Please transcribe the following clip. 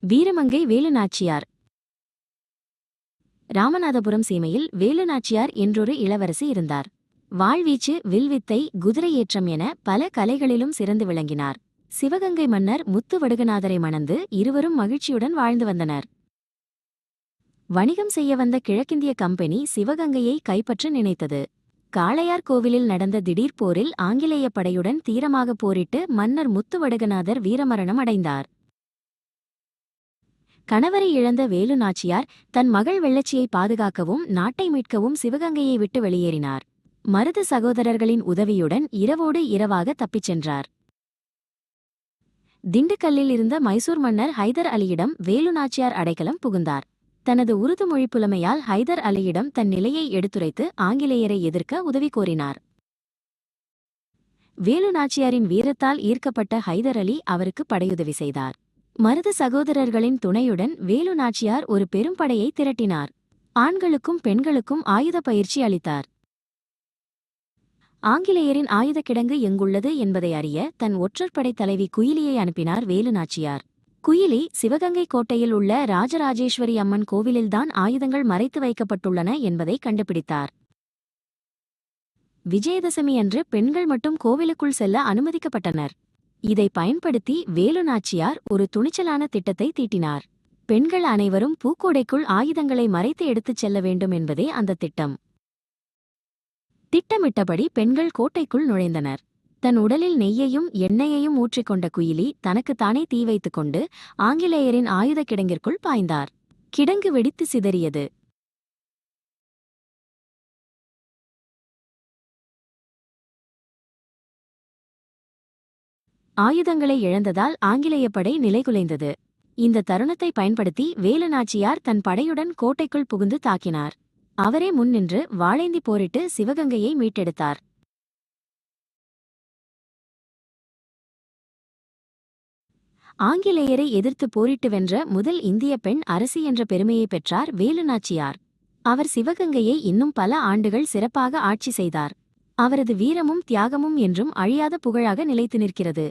வீரமங்கை வேலுநாச்சியார். ராமநாதபுரம் சீமையில் வேலுநாச்சியார் என்றொரு இளவரசி இருந்தார். வாழ்வீச்சு, வில்வித்தை, குதிரையேற்றம் என பல கலைகளிலும் சிறந்து விளங்கினார். சிவகங்கை மன்னர் முத்துவடுகநாதரை மணந்து இருவரும் மகிழ்ச்சியுடன் வாழ்ந்து வந்தனர். வணிகம் செய்ய வந்த கிழக்கிந்திய கம்பெனி சிவகங்கையை கைப்பற்ற நினைத்தது. காளையார் கோவிலில் நடந்த திடீர் போரில் ஆங்கிலேய படையுடன் தீரமாக போரிட்டு மன்னர் முத்துவடுகநாதர் வீரமரணம் அடைந்தார். கணவரை இழந்த வேலுநாச்சியார் தன் மகள் வெள்ளச்சியை பாதுகாக்கவும் நாட்டை மீட்கவும் சிவகங்கையை விட்டு வெளியேறினார். மருது சகோதரர்களின் உதவியுடன் இரவோடு இரவாக தப்பிச் சென்றார். திண்டுக்கல்லில் இருந்த மைசூர் மன்னர் ஹைதர் அலியிடம் வேலுநாச்சியார் அடைக்கலம் புகுந்தார். தனது உருது மொழி புலமையால் ஹைதர் அலியிடம் தன் நிலையை எடுத்துரைத்து ஆங்கிலேயரை எதிர்க்க உதவி கோரினார். வேலுநாச்சியாரின் வீரத்தால் ஈர்க்கப்பட்ட ஹைதர் அலி அவருக்கு படையுதவி செய்தார். மருது சகோதரர்களின் துணையுடன் வேலுநாச்சியார் ஒரு பெரும்படையை திரட்டினார். ஆண்களுக்கும் பெண்களுக்கும் ஆயுத பயிற்சி அளித்தார். ஆங்கிலேயரின் ஆயுதக் கிடங்கு எங்குள்ளது என்பதை அறிய தன் ஒற்றற்படை தலைவி குயிலியை அனுப்பினார் வேலுநாச்சியார். குயிலி சிவகங்கை கோட்டையில் உள்ள ராஜராஜேஸ்வரி அம்மன் கோவிலில்தான் ஆயுதங்கள் மறைத்து வைக்கப்பட்டுள்ளன என்பதை கண்டுபிடித்தார். விஜயதசமி அன்று பெண்கள் மட்டும் கோவிலுக்குள் செல்ல அனுமதிக்கப்பட்டனர். இதை பயன்படுத்தி வேலுநாச்சியார் ஒரு துணிச்சலான திட்டத்தை தீட்டினார். பெண்கள் அனைவரும் பூக்கோடைக்குள் ஆயுதங்களை மறைத்து எடுத்துச் செல்ல வேண்டும் என்பதே அந்த திட்டம். திட்டமிட்டபடி பெண்கள் கோட்டைக்குள் நுழைந்தனர். தன் உடலில் நெய்யையும் எண்ணெயையும் ஊற்றிக்கொண்ட குயிலி தனக்குத்தானே தீ வைத்துக் கொண்டு ஆங்கிலேயரின் ஆயுத கிடங்கிற்குள் பாய்ந்தார். கிடங்கு வெடித்து சிதறியது. ஆயுதங்களை இழந்ததால் ஆங்கிலேய படை நிலைகுலைந்தது. இந்த தருணத்தை பயன்படுத்தி வேலுநாச்சியார் தன் படையுடன் கோட்டைக்குள் புகுந்து தாக்கினார். அவரே முன்னின்று வாளேந்தி போரிட்டு சிவகங்கையை மீட்டெடுத்தார். ஆங்கிலேயரை எதிர்த்து போரிட்டு வென்ற முதல் இந்திய பெண் அரசி என்ற பெருமையை பெற்றார் வேலுநாச்சியார். அவர் சிவகங்கையை இன்னும் பல ஆண்டுகள் சிறப்பாக ஆட்சி செய்தார். அவரது வீரமும் தியாகமும் என்றும் அழியாத புகழாக நிலைத்து நிற்கிறது.